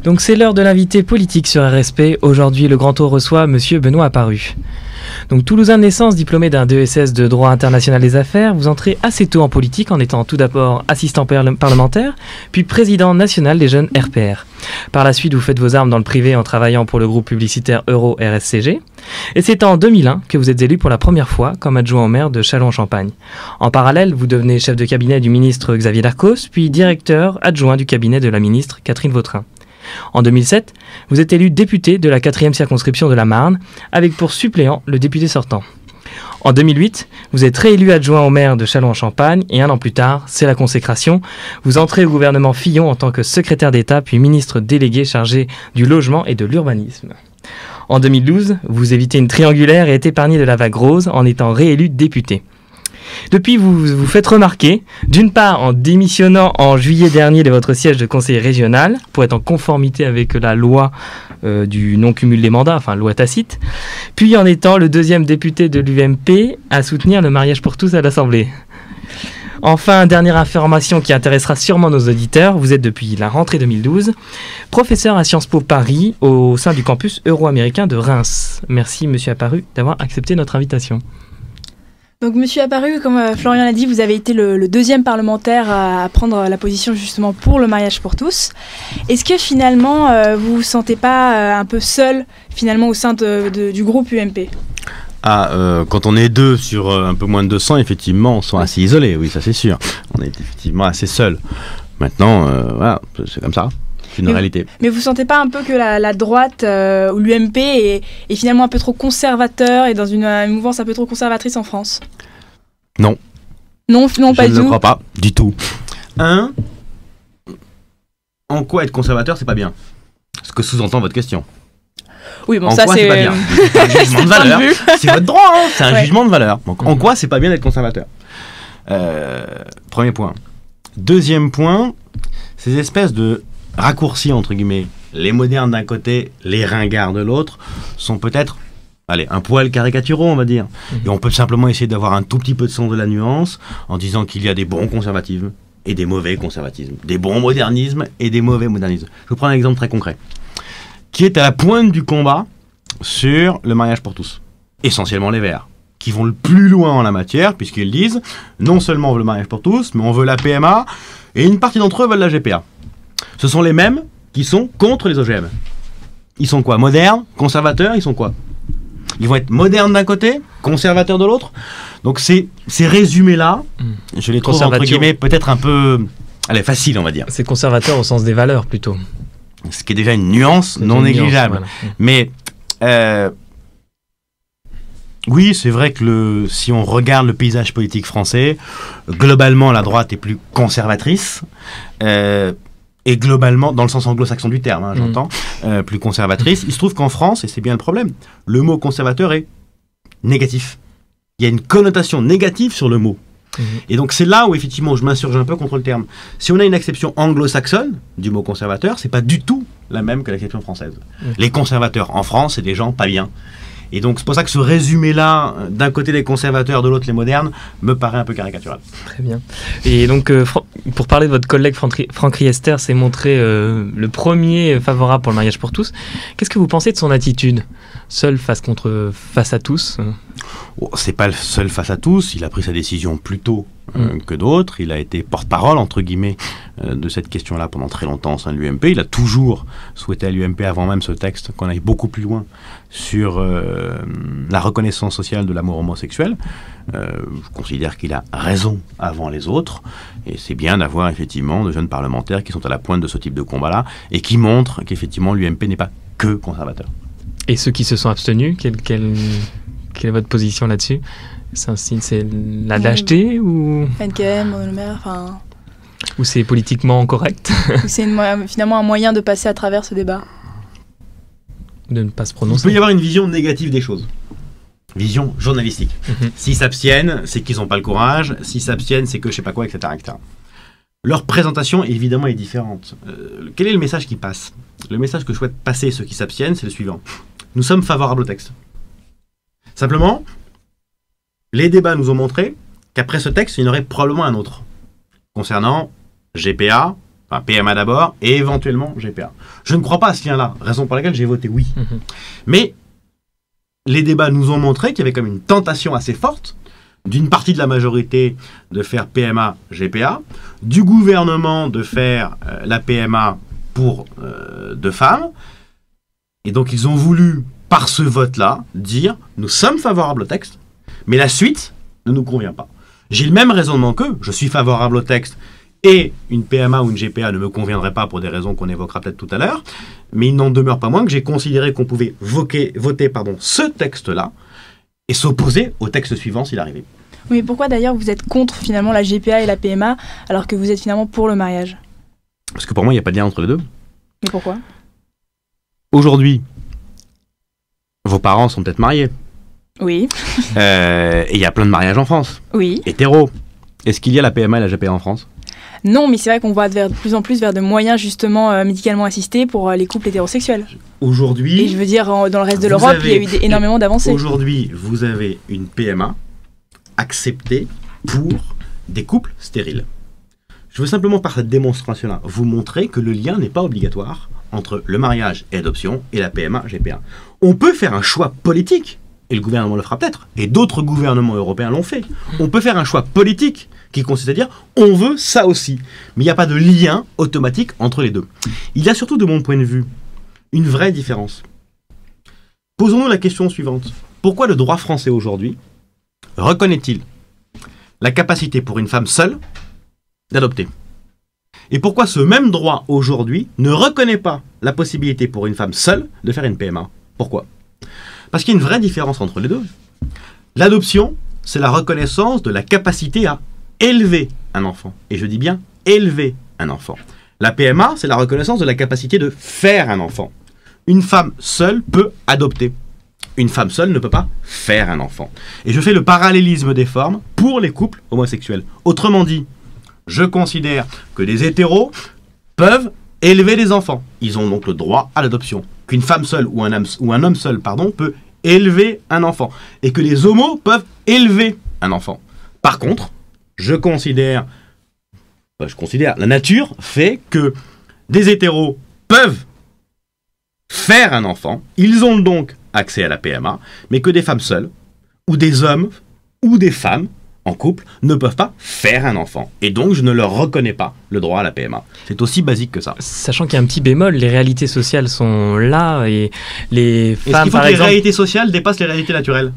Donc c'est l'heure de l'invité politique sur RSP. Aujourd'hui, le Grand Tour reçoit Monsieur Benoît Apparu. Donc Toulousain de naissance, diplômé d'un DESS de droit international des affaires, vous entrez assez tôt en politique en étant tout d'abord assistant parlementaire, puis président national des jeunes RPR. Par la suite, vous faites vos armes dans le privé en travaillant pour le groupe publicitaire Euro RSCG. Et c'est en 2001 que vous êtes élu pour la première fois comme adjoint au maire de Châlons-en-Champagne. En parallèle, vous devenez chef de cabinet du ministre Xavier Darcos, puis directeur adjoint du cabinet de la ministre Catherine Vautrin. En 2007, vous êtes élu député de la 4e circonscription de la Marne, avec pour suppléant le député sortant. En 2008, vous êtes réélu adjoint au maire de Châlons-en-Champagne et un an plus tard, c'est la consécration. Vous entrez au gouvernement Fillon en tant que secrétaire d'État puis ministre délégué chargé du logement et de l'urbanisme. En 2012, vous évitez une triangulaire et êtes épargné de la vague rose en étant réélu député. Depuis, vous vous faites remarquer, d'une part en démissionnant en juillet dernier de votre siège de conseiller régional pour être en conformité avec la loi du non-cumul des mandats, enfin loi tacite, puis en étant le deuxième député de l'UMP à soutenir le mariage pour tous à l'Assemblée. Enfin, dernière information qui intéressera sûrement nos auditeurs, vous êtes depuis la rentrée 2012 professeur à Sciences Po Paris au sein du campus euro-américain de Reims. Merci Monsieur Apparu d'avoir accepté notre invitation. Donc, Monsieur Apparu, comme Florian l'a dit, vous avez été le deuxième parlementaire à prendre la position justement pour le mariage pour tous. Est-ce que finalement, vous vous sentez pas un peu seul finalement au sein du groupe UMP ? Quand on est deux sur un peu moins de 200, effectivement, on se sent assez isolé, oui, ça c'est sûr. On est effectivement assez seul. Maintenant, voilà, c'est comme ça. C'est une réalité. Mais vous ne sentez pas un peu que la droite ou l'UMP est finalement un peu trop conservateur et dans une mouvance un peu trop conservatrice en France ? Non. Non, pas du tout. Je ne le crois pas, du tout. En quoi être conservateur, c'est pas bien ? Ce que sous-entend votre question. Oui, bon, en ça quoi c'est pas bien ? C'est un jugement de valeur. C'est votre droit, hein. C'est un jugement de valeur. Donc, en quoi c'est pas bien d'être conservateur ? Premier point. Deuxième point, ces espèces de raccourcis, entre guillemets, les modernes d'un côté, les ringards de l'autre, sont peut-être, un poil caricaturaux, on va dire. Et on peut simplement essayer d'avoir un tout petit peu de sens de la nuance en disant qu'il y a des bons conservatismes et des mauvais conservatismes, des bons modernismes et des mauvais modernismes. Je vous prends un exemple très concret, qui est à la pointe du combat sur le mariage pour tous. Essentiellement les Verts, qui vont le plus loin en la matière, puisqu'ils disent, non seulement on veut le mariage pour tous, mais on veut la PMA, et une partie d'entre eux veulent la GPA. Ce sont les mêmes qui sont contre les OGM. Ils sont quoi ? Modernes ? Conservateurs ? Ils sont quoi ? Ils vont être modernes d'un côté, conservateurs de l'autre. Donc ces résumés-là, je les trouve entre guillemets peut-être un peu faciles, on va dire. C'est conservateur au sens des valeurs plutôt. Ce qui est déjà une nuance non négligeable. Voilà. Mais oui, c'est vrai que si on regarde le paysage politique français, globalement la droite est plus conservatrice. Et globalement, dans le sens anglo-saxon du terme, j'entends, plus conservatrice. Il se trouve qu'en France, et c'est bien le problème, le mot conservateur est négatif. Il y a une connotation négative sur le mot. Et donc c'est là où effectivement je m'insurge un peu contre le terme. Si on a une acception anglo-saxonne du mot conservateur, c'est pas du tout la même que l'acception française. Les conservateurs en France, c'est des gens pas bien. Et donc c'est pour ça que ce résumé-là, d'un côté les conservateurs, de l'autre les modernes, me paraît un peu caricatural. Très bien. Et donc pour parler de votre collègue Franck Riester, s'est montré le premier favorable pour le mariage pour tous. Qu'est-ce que vous pensez de son attitude ? Seul face à tous ? C'est pas le seul face à tous, il a pris sa décision plus tôt que d'autres, il a été porte-parole entre guillemets de cette question-là pendant très longtemps au sein de l'UMP, il a toujours souhaité à l'UMP avant même ce texte qu'on aille beaucoup plus loin sur la reconnaissance sociale de l'amour homosexuel. Je considère qu'il a raison avant les autres et c'est bien d'avoir effectivement de jeunes parlementaires qui sont à la pointe de ce type de combat-là et qui montrent qu'effectivement l'UMP n'est pas que conservateur. Et ceux qui se sont abstenus, quelle est votre position là-dessus ? C'est un signe, c'est la lâcheté ou NKM, Le Maire, enfin. Ou c'est politiquement correct ? Ou c'est finalement un moyen de passer à travers ce débat ? De ne pas se prononcer. Il peut y avoir une vision négative des choses. Vision journalistique. S'ils s'abstiennent, c'est qu'ils n'ont pas le courage. S'ils s'abstiennent, c'est que je sais pas quoi, etc. etc. Leur présentation, évidemment, est différente. Quel est le message qui passe ? Le message que souhaitent passer ceux qui s'abstiennent, c'est le suivant. Nous sommes favorables au texte. Simplement, les débats nous ont montré qu'après ce texte, il y en aurait probablement un autre. Concernant GPA, Enfin, PMA d'abord et éventuellement GPA. Je ne crois pas à ce lien-là, raison pour laquelle j'ai voté oui. Mais les débats nous ont montré qu'il y avait comme une tentation assez forte d'une partie de la majorité de faire PMA, GPA, du gouvernement de faire la PMA pour 2 femmes. Et donc ils ont voulu, par ce vote-là, dire « nous sommes favorables au texte, mais la suite ne nous convient pas ». J'ai le même raisonnement qu'eux, je suis favorable au texte, et une PMA ou une GPA ne me conviendrait pas pour des raisons qu'on évoquera peut-être tout à l'heure, mais il n'en demeure pas moins que j'ai considéré qu'on pouvait voter ce texte-là et s'opposer au texte suivant s'il arrivait. Oui, mais pourquoi d'ailleurs vous êtes contre finalement la GPA et la PMA alors que vous êtes finalement pour le mariage? Parce que pour moi, il n'y a pas de lien entre les deux. Mais pourquoi? Aujourd'hui, vos parents sont peut-être mariés. Oui. Et il y a plein de mariages en France. Oui. Hétéro. Est-ce qu'il y a la PMA et la GPA en France? Non, mais c'est vrai qu'on va de plus en plus vers de moyens justement médicalement assistés pour les couples hétérosexuels. Aujourd'hui... Et je veux dire, dans le reste de l'Europe, il y a eu énormément d'avancées. Aujourd'hui, vous avez une PMA acceptée pour des couples stériles. Je veux simplement, par cette démonstration-là, vous montrer que le lien n'est pas obligatoire entre le mariage et l'adoption et la PMA, GPA. On peut faire un choix politique, et le gouvernement le fera peut-être, et d'autres gouvernements européens l'ont fait. On peut faire un choix politique qui consiste à dire on veut ça aussi. Mais il n'y a pas de lien automatique entre les deux. Il y a surtout, de mon point de vue, une vraie différence. Posons-nous la question suivante. Pourquoi le droit français aujourd'hui reconnaît-il la capacité pour une femme seule d'adopter? Et pourquoi ce même droit aujourd'hui ne reconnaît pas la possibilité pour une femme seule de faire une PMA? Pourquoi? Parce qu'il y a une vraie différence entre les deux. L'adoption, c'est la reconnaissance de la capacité à élever un enfant. Et je dis bien élever un enfant. La PMA, c'est la reconnaissance de la capacité de faire un enfant. Une femme seule peut adopter. Une femme seule ne peut pas faire un enfant. Et je fais le parallélisme des formes pour les couples homosexuels. Autrement dit, je considère que des hétéros peuvent élever des enfants. Ils ont donc le droit à l'adoption. Qu'une femme seule ou un homme seul peut élever un enfant. Et que les homos peuvent élever un enfant. Par contre, je considère, la nature fait que des hétéros peuvent faire un enfant. Ils ont donc accès à la PMA, mais que des femmes seules, ou des hommes, ou des femmes en couple, ne peuvent pas faire un enfant. Et donc, je ne leur reconnais pas le droit à la PMA. C'est aussi basique que ça. Sachant qu'il y a un petit bémol, les réalités sociales sont là, et les femmes, est-ce qu'il faut que les réalités sociales dépassent les réalités naturelles?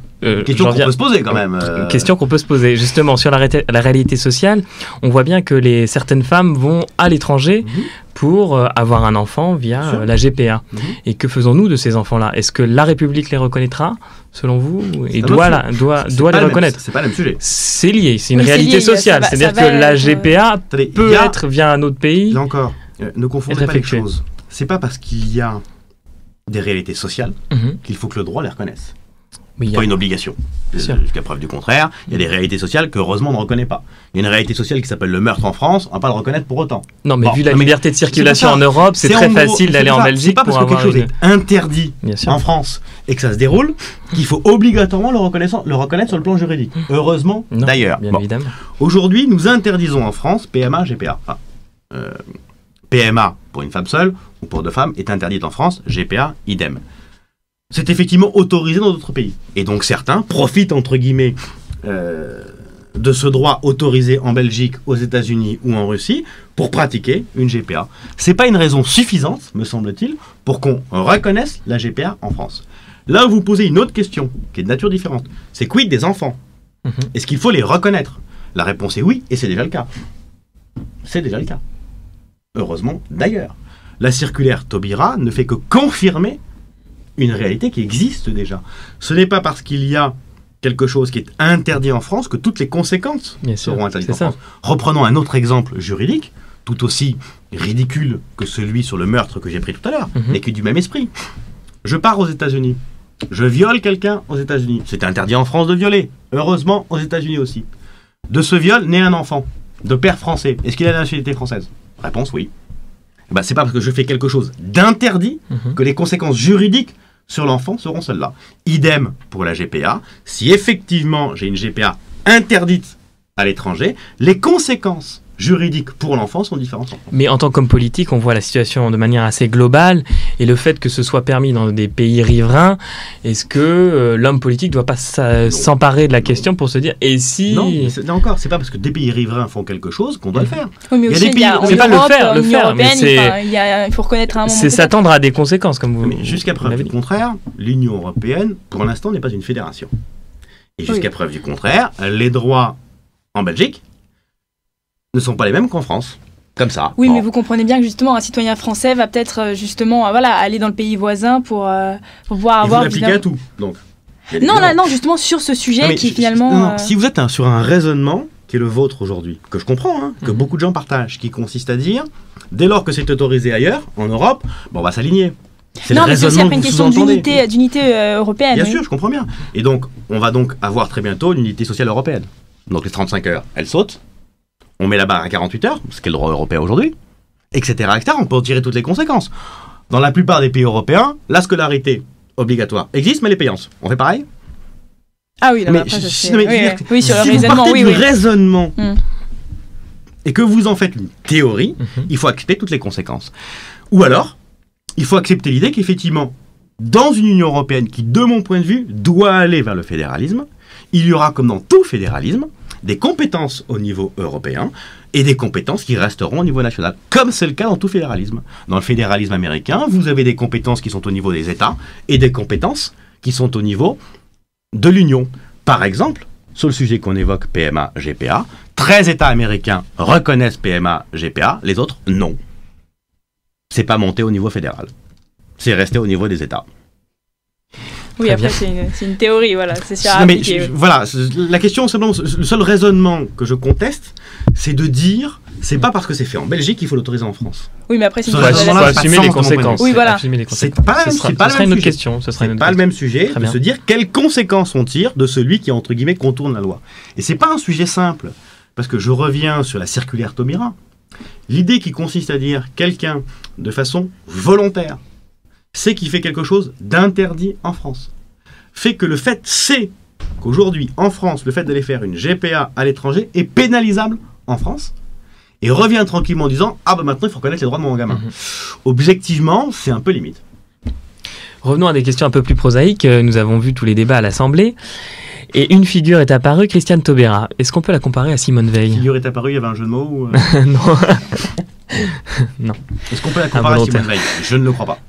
Question qu'on peut se poser quand même. Question qu'on peut se poser. Justement, sur la réalité sociale, on voit bien que certaines femmes vont à l'étranger pour avoir un enfant via la GPA. Et que faisons-nous de ces enfants-là? Est-ce que la République les reconnaîtra, selon vous, et doit les reconnaître? C'est pas le même sujet. C'est lié, c'est une réalité sociale. C'est-à-dire que la GPA peut être via un autre pays. Là encore, ne confondez pas les choses. C'est pas parce qu'il y a des réalités sociales qu'il faut que le droit les reconnaisse. Pas une obligation. Jusqu'à preuve du contraire, il y a des réalités sociales que heureusement on ne reconnaît pas. Il y a une réalité sociale qui s'appelle le meurtre en France, on ne va pas le reconnaître pour autant. Non, mais vu la liberté de circulation en Europe, c'est très facile d'aller en Belgique pour avoir quelque chose est interdit en France et que ça se déroule qu'il faut obligatoirement le reconnaître sur le plan juridique. Heureusement, d'ailleurs. Évidemment. Aujourd'hui, nous interdisons en France PMA, GPA. PMA pour une femme seule ou pour 2 femmes est interdite en France, GPA, idem. C'est effectivement autorisé dans d'autres pays. Et donc certains profitent, entre guillemets, de ce droit autorisé en Belgique, aux États-Unis ou en Russie pour pratiquer une GPA. C'est pas une raison suffisante, me semble-t-il, pour qu'on reconnaisse la GPA en France. Là où vous posez une autre question, qui est de nature différente, c'est quid des enfants? Est-ce qu'il faut les reconnaître? La réponse est oui, et c'est déjà le cas. C'est déjà le cas. Heureusement, d'ailleurs. La circulaire Taubira ne fait que confirmer une réalité qui existe déjà. Ce n'est pas parce qu'il y a quelque chose qui est interdit en France que toutes les conséquences seront interdites en France. Reprenons un autre exemple juridique, tout aussi ridicule que celui sur le meurtre que j'ai pris tout à l'heure, mais qui est du même esprit. Je pars aux États-Unis. Je viole quelqu'un aux États-Unis. C'est interdit en France de violer. Heureusement, aux États-Unis aussi. De ce viol naît un enfant, de père français. Est-ce qu'il a la nationalité française? Réponse oui. C'est pas parce que je fais quelque chose d'interdit que les conséquences juridiques sur l'enfant seront celles-là. Idem pour la GPA. Si effectivement j'ai une GPA interdite à l'étranger, les conséquences juridiques pour l'enfant sont différentes. Mais en tant qu'homme politique, on voit la situation de manière assez globale et le fait que ce soit permis dans des pays riverains, est-ce que l'homme politique ne doit pas s'emparer de la question pour se dire et si... Non, là encore, c'est pas parce que des pays riverains font quelque chose qu'on doit le faire. Oui, mais aussi, il y a des pays, c'est pas le faire, mais il faut reconnaître un moment. C'est s'attendre à des conséquences, comme vous. Mais jusqu'à preuve du contraire, l'Union européenne, pour l'instant, n'est pas une fédération. Et jusqu'à preuve du contraire, les droits en Belgique ne sont pas les mêmes qu'en France. Comme ça. Oui, mais vous comprenez bien que justement un citoyen français va peut-être justement aller dans le pays voisin pour pouvoir avoir... Vous l'appliquez à tout, donc. Non, justement sur ce sujet qui finalement... Si vous êtes sur un raisonnement qui est le vôtre aujourd'hui, que je comprends, que beaucoup de gens partagent, qui consiste à dire, dès lors que c'est autorisé ailleurs, en Europe, on va s'aligner. Non, mais c'est aussi après une question d'unité européenne. Bien sûr, je comprends bien. Et donc, on va donc avoir très bientôt une unité sociale européenne. Donc les 35 heures, elles sautent. On met la barre à 48 heures, ce qui est le droit européen aujourd'hui, etc., etc. On peut en tirer toutes les conséquences. Dans la plupart des pays européens, la scolarité obligatoire existe, mais elle est payante. On fait pareil ? Ah oui, mais sur le raisonnement, du raisonnement et que vous en faites une théorie, il faut accepter toutes les conséquences. Ou alors, il faut accepter l'idée qu'effectivement, dans une Union européenne qui, de mon point de vue, doit aller vers le fédéralisme, il y aura, comme dans tout fédéralisme, des compétences au niveau européen et des compétences qui resteront au niveau national, comme c'est le cas dans tout fédéralisme. Dans le fédéralisme américain, vous avez des compétences qui sont au niveau des États et des compétences qui sont au niveau de l'Union. Par exemple, sur le sujet qu'on évoque, PMA, GPA, 13 États américains reconnaissent PMA, GPA, les autres, non. C'est pas monté au niveau fédéral. C'est resté au niveau des États. Oui, après, c'est une théorie, voilà, c'est sûr. Voilà, la question, simplement, le seul raisonnement que je conteste, c'est de dire, c'est pas parce que c'est fait en Belgique qu'il faut l'autoriser en France. Oui, mais après, c'est une question. Il faut assumer les conséquences. Oui, voilà. C'est pas le même question. C'est pas le même sujet de se dire quelles conséquences on tire de celui qui, entre guillemets, contourne la loi. Et c'est pas un sujet simple, parce que je reviens sur la circulaire Taubira. L'idée qui consiste à dire quelqu'un, de façon volontaire, c'est qu'il fait quelque chose d'interdit en France. Fait que le fait, c'est qu'aujourd'hui, en France, le fait d'aller faire une GPA à l'étranger est pénalisable en France, et revient tranquillement en disant « Ah ben maintenant, il faut reconnaître les droits de mon gamin. Objectivement, c'est un peu limite. Revenons à des questions un peu plus prosaïques. Nous avons vu tous les débats à l'Assemblée. Et une figure est apparue, Christiane Taubira. Est-ce qu'on peut la comparer à Simone Veil ? Une figure est apparue, il y avait un jeu de mots ou... Non. Non. Est-ce qu'on peut la comparer à Simone Veil ? Je ne le crois pas.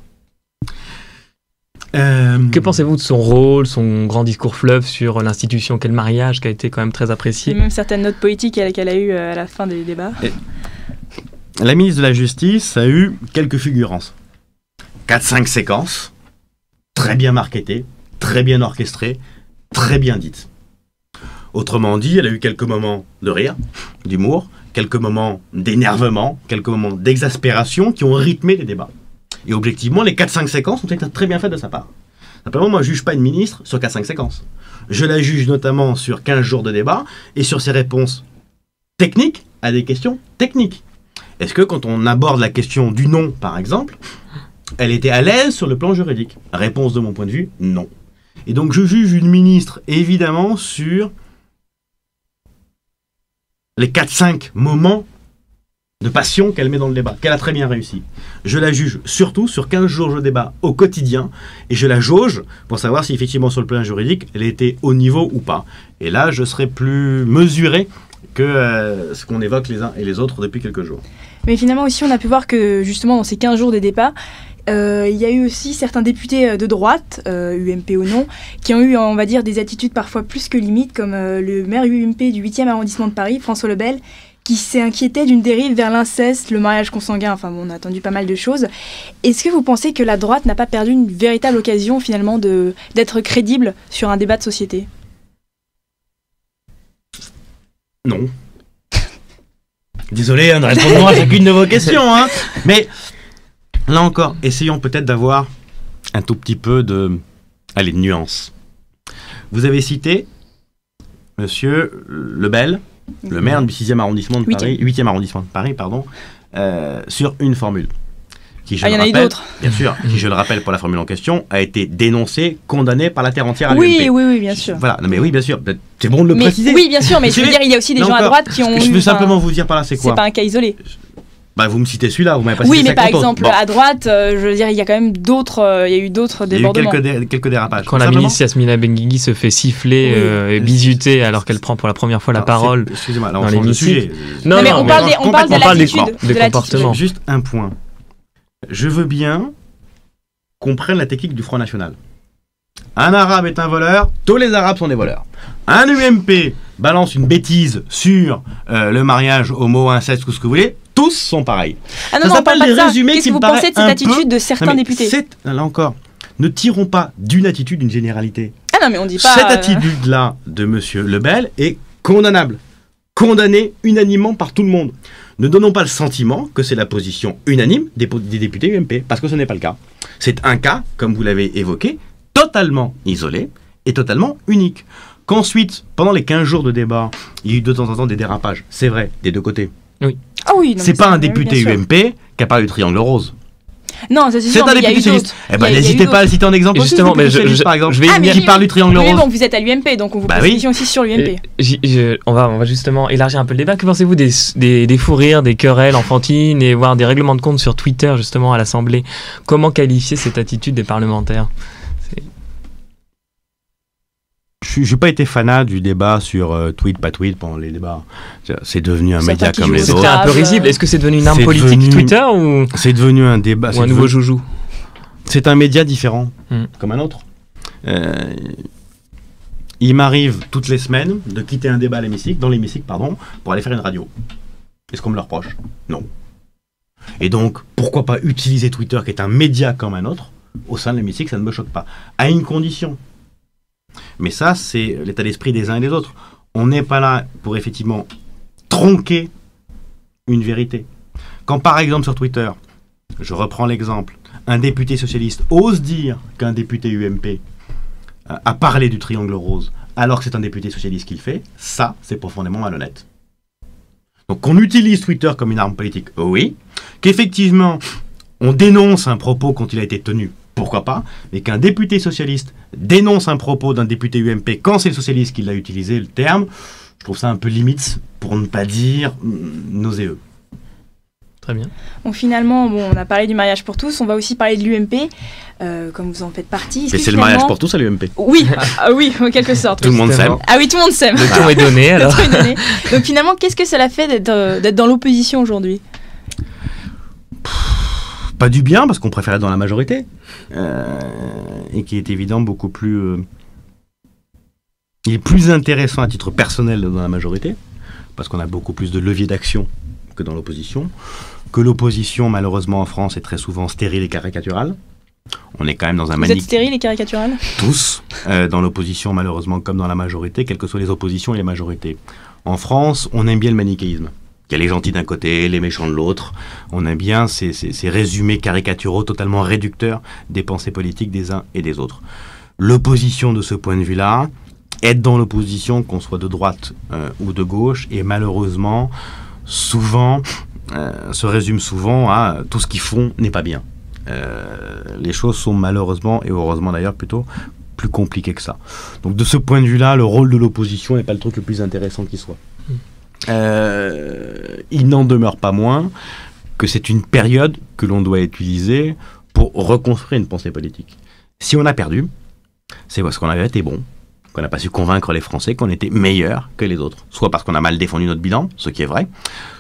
Que pensez-vous de son rôle, son grand discours fleuve sur l'institution qu'est le mariage, qui a été quand même très apprécié ? Et même certaines notes politiques qu'elle a eues à la fin des débats. La ministre de la Justice a eu quelques fulgurances. 4-5 séquences, très bien marketées, très bien orchestrées, très bien dites. Autrement dit, elle a eu quelques moments de rire, d'humour, quelques moments d'énervement, quelques moments d'exaspération qui ont rythmé les débats. Et objectivement, les 4-5 séquences ont été très bien faites de sa part. Simplement, moi, je ne juge pas une ministre sur 4-5 séquences. Je la juge notamment sur 15 jours de débat et sur ses réponses techniques à des questions techniques. Est-ce que quand on aborde la question du non, par exemple, elle était à l'aise sur le plan juridique ? Réponse de mon point de vue, non. Et donc, je juge une ministre, évidemment, sur les 4-5 moments de passion qu'elle met dans le débat, qu'elle a très bien réussi. Je la juge surtout sur 15 jours de débat au quotidien, et je la jauge pour savoir si effectivement sur le plan juridique, elle était au niveau ou pas. Et là, je serai plus mesuré que ce qu'on évoque les uns et les autres depuis quelques jours. Mais finalement aussi, on a pu voir que justement dans ces 15 jours de débat, il y a eu aussi certains députés de droite, UMP ou non, qui ont eu, on va dire, des attitudes parfois plus que limites, comme le maire UMP du 8e arrondissement de Paris, François Lebel, qui s'est inquiété d'une dérive vers l'inceste, le mariage consanguin, enfin bon, on a entendu pas mal de choses. Est-ce que vous pensez que la droite n'a pas perdu une véritable occasion finalement d'être crédible sur un débat de société ? Non. Désolé de répondre à chacune de vos questions, mais là encore, essayons peut-être d'avoir un tout petit peu de nuance. Vous avez cité Monsieur Lebel, le maire du 6e arrondissement de Paris, 8e arrondissement de Paris, sur une formule. qui, je il y le en a eu rappelle, d'autres. bien sûr, qui, je le rappelle pour la formule en question, a été dénoncé, condamné par la terre entière à Oui, l'UMP. oui, bien sûr. Voilà, non, mais oui, bien sûr, c'est bon de le préciser. Oui, bien sûr, mais je veux dire, il y a aussi des Là gens à encore, droite qui ont je eu... veux simplement vous dire par là, c'est quoi? C'est pas un cas isolé. Bah, vous me citez celui-là, vous m'avez pas Oui, cité mais par 50 autres. exemple, Bon. à droite, je veux dire, il y a quand même d'autres... il y a eu d'autres Il y a eu débordements. quelques dérapages. Quand la Simplement, ministre Yasmina Benguigui se fait siffler Oui. et bisuter alors qu'elle prend pour la première fois la alors, parole. Excusez-moi, là, on dans change de l'hémicycle. sujet. Non, mais on parle de on parle des l'attitude. de comportements. Juste un point. Je veux bien qu'on prenne la technique du Front National. Un arabe est un voleur, tous les arabes sont des voleurs. Un UMP balance une bêtise sur le mariage homo, inceste, tout ce que vous voulez, tous sont pareils. Ah non, Ça non, on parle s'appelle pas de des ça. résumés Qu'est-ce qui que vous me paraissent pensez de cette un attitude peu- de certains Non, mais députés là encore, ne tirons pas d'une attitude une généralité. Ah non, mais on dit pas... Cette attitude-là de Monsieur Lebel est condamnable, condamnée unanimement par tout le monde. Ne donnons pas le sentiment que c'est la position unanime des députés UMP, parce que ce n'est pas le cas. C'est un cas, comme vous l'avez évoqué, totalement isolé et totalement unique. Qu'ensuite, pendant les 15 jours de débat, il y a eu de temps en temps des dérapages, c'est vrai, des deux côtés. Ah oui, non, C'est mais pas un oui, député bien sûr. UMP qui a parlé du triangle rose. Non, ça c'est C'est sûr, un mais il y a député eu socialiste. d'autres. Eh ben, Il y a eu n'hésitez pas à le d'autres. citer en exemple. Et aussi, justement, le député mais socialiste, par exemple. je vais y venir. Qui parle du triangle Oui, mais rose. bon, vous êtes à l'UMP, donc on vous Bah pose oui. des questions aussi sur l'UMP. On va justement élargir un peu le débat. Que pensez-vous des fous rires, des querelles enfantines et voire des règlements de compte sur Twitter justement à l'Assemblée? Comment qualifier cette attitude des parlementaires? Je n'ai pas été fanat du débat sur tweet, pas tweet pendant les débats. C'est devenu un Certains média qui comme jouent les au C'était autres. un peu grave. risible. Est-ce que c'est devenu une arme C'est politique devenu- Twitter ou C'est devenu un débat. un nouveau joujou? C'est un média différent, Hmm. comme un autre. Il m'arrive toutes les semaines de quitter un débat dans l'hémicycle, pour aller faire une radio. Est-ce qu'on me le reproche? Non. Et donc, pourquoi pas utiliser Twitter, qui est un média comme un autre, au sein de l'hémicycle, ça ne me choque pas. À une condition. Mais ça, c'est l'état d'esprit des uns et des autres. On n'est pas là pour effectivement tronquer une vérité. Quand par exemple sur Twitter, je reprends l'exemple, un député socialiste ose dire qu'un député UMP a parlé du triangle rose alors que c'est un député socialiste qui le fait, ça, c'est profondément malhonnête. Donc qu'on utilise Twitter comme une arme politique, oui. Qu'effectivement, on dénonce un propos quand il a été tenu, pourquoi pas. Mais qu'un député socialiste dénonce un propos d'un député UMP quand c'est le socialiste qui l'a utilisé, le terme, je trouve ça un peu limite, pour ne pas dire nauséeux. Très bien. Donc finalement, bon, on a parlé du mariage pour tous, on va aussi parler de l'UMP, comme vous en faites partie. Mais c'est le mariage pour tous à l'UMP. Oui, oui, en quelque sorte. Tout le monde Justement. s'aime. Ah oui, tout le monde s'aime. Le ton est donné Le alors. truc donné. Donc finalement, qu'est-ce que cela fait d'être dans l'opposition aujourd'hui? Pas du bien, parce qu'on préfère être dans la majorité. Et qui est évident beaucoup plus... il est plus intéressant à titre personnel dans la majorité, parce qu'on a beaucoup plus de leviers d'action que dans l'opposition. Que l'opposition, malheureusement, en France, est très souvent stérile et caricaturale. On est quand même dans un Vous êtes stérile et caricatural? tous, dans l'opposition, malheureusement, comme dans la majorité, quelles que soient les oppositions et les majorités. En France, on aime bien le manichéisme. Il y a les gentils d'un côté, les méchants de l'autre. On aime bien ces résumés caricaturaux totalement réducteurs des pensées politiques des uns et des autres. L'opposition, de ce point de vue-là, être dans l'opposition, qu'on soit de droite ou de gauche, et malheureusement, souvent, se résume souvent à tout ce qu'ils font n'est pas bien. Les choses sont malheureusement, et heureusement d'ailleurs plutôt, plus compliquées que ça. Donc de ce point de vue-là, le rôle de l'opposition n'est pas le truc le plus intéressant qui soit. Il n'en demeure pas moins que c'est une période que l'on doit utiliser pour reconstruire une pensée politique. Si on a perdu, c'est parce qu'on avait été bon, qu'on n'a pas su convaincre les Français qu'on était meilleurs que les autres. Soit parce qu'on a mal défendu notre bilan, ce qui est vrai,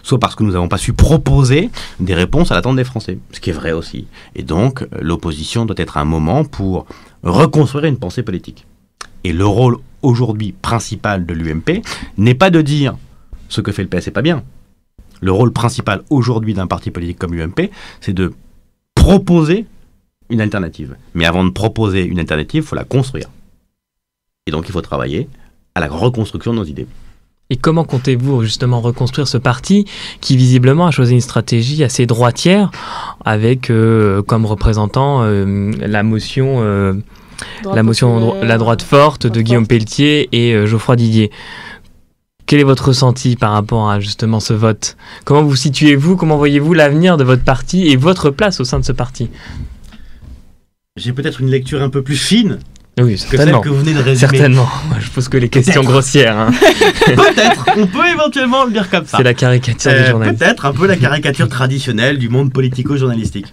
soit parce que nous n'avons pas su proposer des réponses à l'attente des Français, ce qui est vrai aussi. Et donc, l'opposition doit être un moment pour reconstruire une pensée politique. Et le rôle aujourd'hui principal de l'UMP n'est pas de dire ce que fait le PS n'est pas bien. Le rôle principal aujourd'hui d'un parti politique comme l'UMP, c'est de proposer une alternative. Mais avant de proposer une alternative, il faut la construire. Et donc il faut travailler à la reconstruction de nos idées. Et comment comptez-vous justement reconstruire ce parti qui visiblement a choisi une stratégie assez droitière avec comme représentant la motion la droite forte de Guillaume Pelletier et Geoffroy Didier? Quel est votre ressenti par rapport à justement ce vote? Comment vous situez-vous? Comment voyez-vous l'avenir de votre parti et votre place au sein de ce parti? J'ai peut-être une lecture un peu plus fine Oui, que celle certainement. que vous venez de résumer. Certainement. Je pose que les questions grossières. Hein. Peut-être, on peut éventuellement le dire comme ça. C'est la caricature des journalistes. Peut-être un peu la caricature traditionnelle du monde politico-journalistique.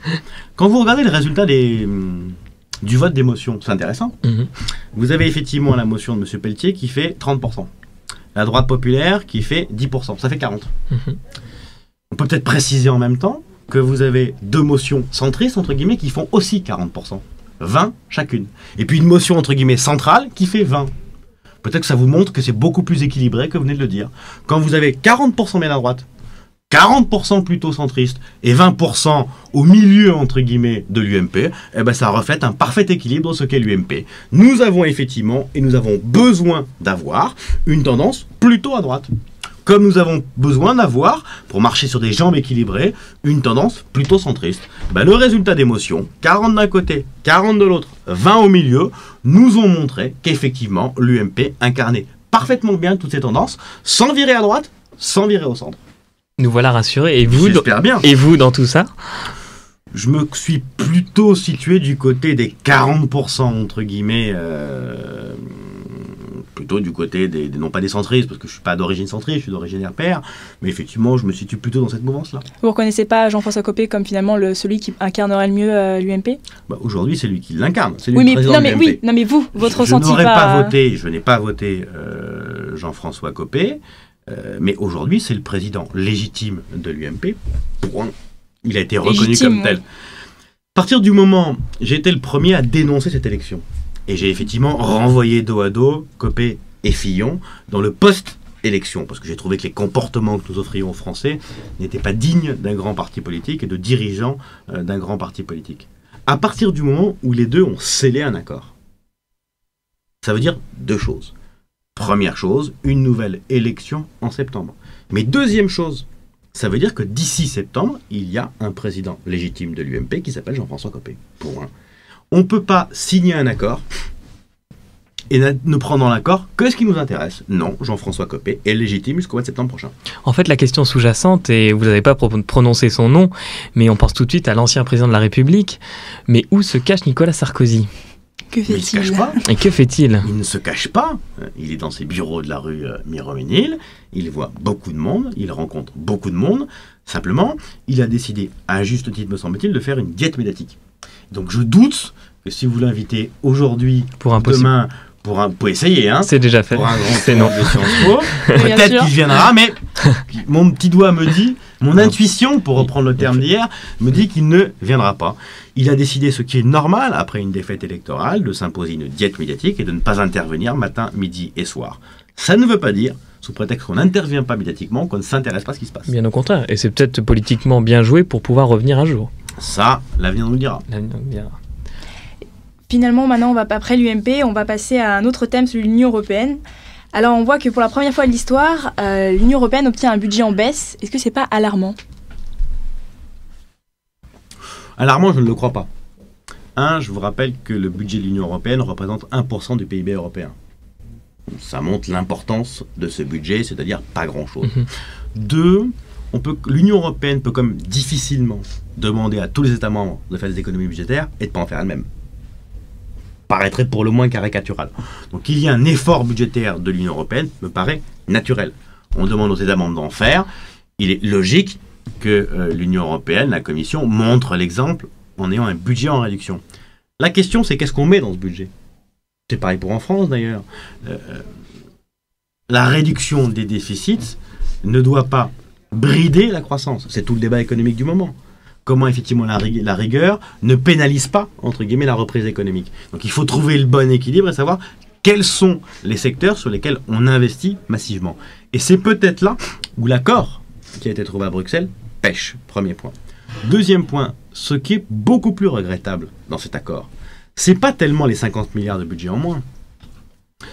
Quand vous regardez le résultat du vote des motions, c'est intéressant. Vous avez effectivement la motion de M. Pelletier qui fait 30%. La droite populaire qui fait 10%. Ça fait 40%. On peut peut-être préciser en même temps que vous avez deux motions centristes, entre guillemets, qui font aussi 40%. 20 chacune. Et puis une motion, entre guillemets, centrale qui fait 20. Peut-être que ça vous montre que c'est beaucoup plus équilibré que vous venez de le dire. Quand vous avez 40% bien à droite, 40% plutôt centriste et 20% au milieu, entre guillemets, de l'UMP, eh ben ça reflète un parfait équilibre de ce qu'est l'UMP. Nous avons effectivement, et nous avons besoin d'avoir, une tendance plutôt à droite. Comme nous avons besoin d'avoir, pour marcher sur des jambes équilibrées, une tendance plutôt centriste. Ben, le résultat des motions, 40 d'un côté, 40 de l'autre, 20 au milieu, nous ont montré qu'effectivement, l'UMP incarnait parfaitement bien toutes ces tendances, sans virer à droite, sans virer au centre. Nous voilà rassurés. Et vous, j'espère bien. Et vous dans tout ça? Je me suis plutôt situé du côté des 40%, entre guillemets, plutôt du côté non pas des centristes, parce que je ne suis pas d'origine centriste, je suis d'origine RPR, mais effectivement, je me situe plutôt dans cette mouvance-là. Vous ne reconnaissez pas Jean-François Copé comme finalement celui qui incarnerait le mieux l'UMP? Bah, aujourd'hui, c'est lui qui l'incarne, c'est lui oui, le président de l'UMP. Oui, non, mais vous, votre ressenti je n'ai pas voté Jean-François Copé, mais aujourd'hui, c'est le président légitime de l'UMP. Point. Il a été reconnu comme tel. À partir du moment, j'ai été le premier à dénoncer cette élection. Et j'ai effectivement renvoyé dos à dos Copé et Fillon dans le post-élection, parce que j'ai trouvé que les comportements que nous offrions aux Français n'étaient pas dignes d'un grand parti politique et de dirigeants d'un grand parti politique. À partir du moment où les deux ont scellé un accord, ça veut dire deux choses. Première chose, une nouvelle élection en septembre. Mais deuxième chose, ça veut dire que d'ici septembre, il y a un président légitime de l'UMP qui s'appelle Jean-François Copé. Point. On ne peut pas signer un accord et ne prendre dans l'accord que ce qui nous intéresse. Non, Jean-François Copé est légitime jusqu'au mois de septembre prochain. En fait, la question sous-jacente, et vous n'avez pas prononcé son nom, mais on pense tout de suite à l'ancien président de la République, mais où se cache Nicolas Sarkozy? Que fait-il? Il ne se cache pas. Et que fait-il? Il ne se cache pas. Il est dans ses bureaux de la rue Miromesnil. Il voit beaucoup de monde. Il rencontre beaucoup de monde. Simplement, il a décidé, à juste titre me semble-t-il, de faire une diète médiatique. Donc je doute que si vous l'invitez aujourd'hui, demain, pour essayer, hein, c'est déjà fait. Pour un grand c'est non. de Sciences Po, peut-être qu'il viendra, mais mon petit doigt me dit, mon intuition, pour reprendre le terme d'hier, me dit qu'il ne viendra pas. Il a décidé, ce qui est normal après une défaite électorale, de s'imposer une diète médiatique et de ne pas intervenir matin, midi et soir. Ça ne veut pas dire, sous prétexte qu'on n'intervient pas médiatiquement, qu'on ne s'intéresse pas à ce qui se passe. Bien au contraire, et c'est peut-être politiquement bien joué pour pouvoir revenir un jour. Ça, l'avenir nous le dira. L'avenir nous le dira. Finalement, maintenant, après l'UMP, on va passer à un autre thème, celui de l'Union européenne. Alors, on voit que pour la première fois de l'histoire, l'Union européenne obtient un budget en baisse. Est-ce que c'est pas alarmant? Alarmant, je ne le crois pas. Je vous rappelle que le budget de l'Union européenne représente 1% du PIB européen. Ça montre l'importance de ce budget, c'est-à-dire pas grand-chose. 2, l'Union européenne peut comme difficilement demander à tous les États membres de faire des économies budgétaires et de ne pas en faire elle-même. Paraîtrait pour le moins caricatural. Donc il y a un effort budgétaire de l'Union européenne, me paraît naturel. On demande aux États membres d'en faire. Il est logique que l'Union européenne, la Commission, montre l'exemple en ayant un budget en réduction. La question, c'est qu'est-ce qu'on met dans ce budget? C'est pareil pour en France d'ailleurs. La réduction des déficits ne doit pas brider la croissance. C'est tout le débat économique du moment. Comment effectivement la rigueur ne pénalise pas, entre guillemets, la reprise économique. Donc il faut trouver le bon équilibre et savoir quels sont les secteurs sur lesquels on investit massivement. Et c'est peut-être là où l'accord qui a été trouvé à Bruxelles pêche, premier point. Deuxième point, ce qui est beaucoup plus regrettable dans cet accord, c'est pas tellement les 50 milliards de budget en moins,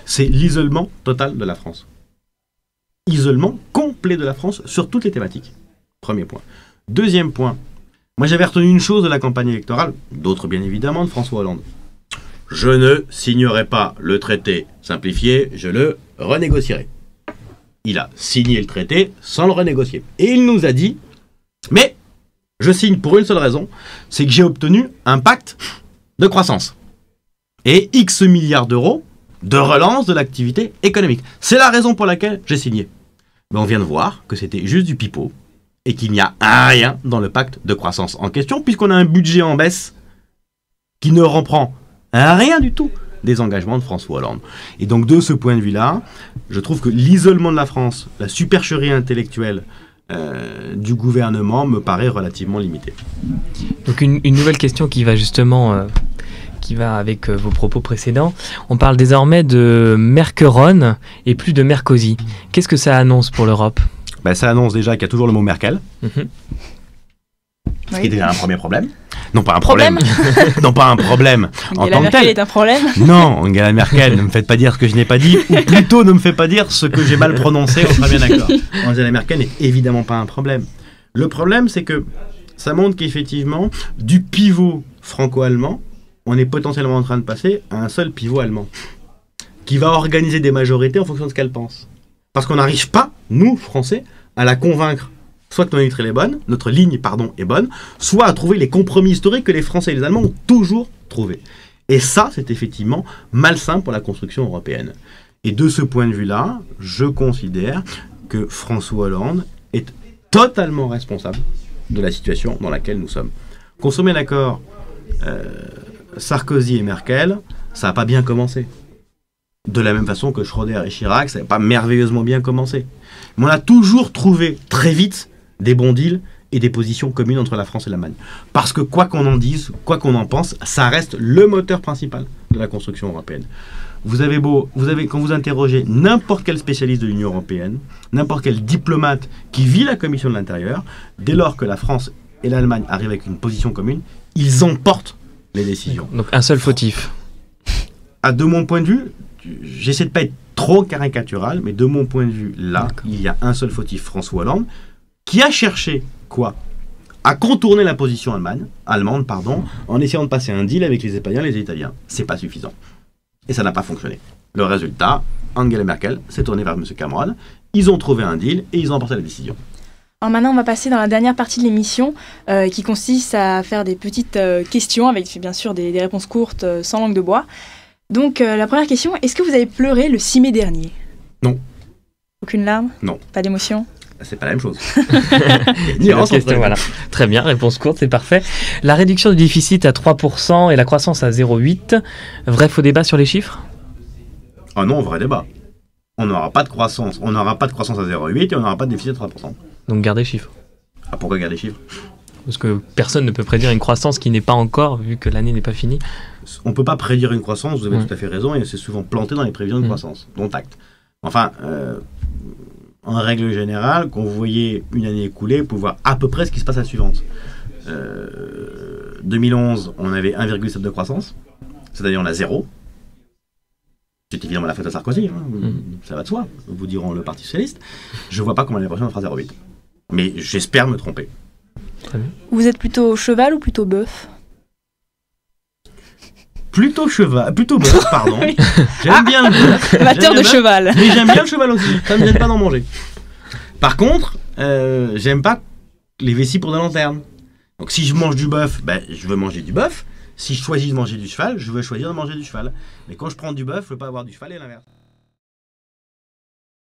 c'est l'isolement total de la France. Isolement complet de la France sur toutes les thématiques. Premier point. Deuxième point, moi j'avais retenu une chose de la campagne électorale, d'autres bien évidemment de François Hollande. Je ne signerai pas le traité simplifié, je le renégocierai. il a signé le traité sans le renégocier. Et il nous a dit, mais je signe pour une seule raison, c'est que j'ai obtenu un pacte de croissance. Et X milliards d'euros de relance de l'activité économique. C'est la raison pour laquelle j'ai signé. Mais on vient de voir que c'était juste du pipeau et qu'il n'y a rien dans le pacte de croissance en question, puisqu'on a un budget en baisse qui ne reprend rien du tout des engagements de François Hollande. Et donc de ce point de vue-là, je trouve que l'isolement de la France, la supercherie intellectuelle du gouvernement me paraît relativement limitée. Donc une nouvelle question qui va justement... qui va avec vos propos précédents. On parle désormais de Merkeron et plus de Merkozy. Qu'est-ce que ça annonce pour l'Europe ? Ça annonce déjà qu'il y a toujours le mot Merkel. Ce qui est déjà un premier problème. Non, pas un problème. Non, pas un problème en tant que tel. Angela Merkel est un problème. Non, Angela Merkel, ne me faites pas dire ce que je n'ai pas dit, ou plutôt ne me faites pas dire ce que j'ai mal prononcé, on sera bien d'accord. Angela Merkel n'est évidemment pas un problème. Le problème, c'est que ça montre qu'effectivement, du pivot franco-allemand, on est potentiellement en train de passer à un seul pivot allemand, qui va organiser des majorités en fonction de ce qu'elle pense. Parce qu'on n'arrive pas, nous, Français, à la convaincre soit que notre ligne est bonne, soit à trouver les compromis historiques que les Français et les Allemands ont toujours trouvés. Et ça, c'est effectivement malsain pour la construction européenne. Et de ce point de vue-là, je considère que François Hollande est totalement responsable de la situation dans laquelle nous sommes. Qu'on se met d'accord, Sarkozy et Merkel, ça n'a pas bien commencé. De la même façon que Schröder et Chirac, ça n'a pas merveilleusement bien commencé. Mais on a toujours trouvé très vite des bons deals et des positions communes entre la France et l'Allemagne. Parce que quoi qu'on en dise, quoi qu'on en pense, ça reste le moteur principal de la construction européenne. Quand vous interrogez n'importe quel spécialiste de l'Union européenne, n'importe quel diplomate qui vit la Commission de l'Intérieur, dès lors que la France et l'Allemagne arrivent avec une position commune, ils emportent les décisions. Donc un seul fautif. De mon point de vue, j'essaie de ne pas être trop caricatural, mais de mon point de vue, là, il y a un seul fautif, François Hollande, qui a cherché, à contourner la position allemande, en essayant de passer un deal avec les Espagnols et les Italiens. C'est pas suffisant. Et ça n'a pas fonctionné. Le résultat, Angela Merkel s'est tournée vers M. Cameron, ils ont trouvé un deal et ils ont emporté la décision. Alors maintenant, on va passer dans la dernière partie de l'émission qui consiste à faire des petites questions avec bien sûr des réponses courtes sans langue de bois. Donc la première question, est-ce que vous avez pleuré le 6 mai dernier ? Non. Aucune larme ? Non. Pas d'émotion ? C'est pas la même chose. Voilà. Très bien, réponse courte, c'est parfait. La réduction du déficit à 3% et la croissance à 0,8%. Vrai, faux débat sur les chiffres ? Ah non, vrai débat. On n'aura pas de croissance. On n'aura pas de croissance à 0,8 et on n'aura pas de déficit à 3%. Donc gardez chiffres. Ah, pourquoi garder chiffres ? Parce que personne ne peut prédire une croissance qui n'est pas encore, vu que l'année n'est pas finie. On ne peut pas prédire une croissance, vous avez tout à fait raison, et c'est souvent planté dans les prévisions de croissance, dont acte. Enfin, en règle générale, quand vous voyez une année écoulée, vous pouvez voir à peu près ce qui se passe à la suivante. 2011, on avait 1,7 de croissance, c'est-à-dire on a 0. C'est évidemment la faute à Sarkozy, ça va de soi, vous diront le Parti Socialiste. Je ne vois pas comment l'année prochaine on fera 0,8. Mais j'espère me tromper. Vous êtes plutôt cheval ou plutôt bœuf ? Plutôt bœuf, pardon. Oui. J'aime bien le bœuf. Amateur de cheval. Mais j'aime bien le cheval aussi, ça ne me gêne pas d'en manger. Par contre, j'aime pas les vessies pour des lanternes. Donc si je mange du bœuf, je veux manger du bœuf. Si je choisis de manger du cheval, je veux choisir de manger du cheval. Mais quand je prends du bœuf, je veux pas avoir du cheval et l'inverse.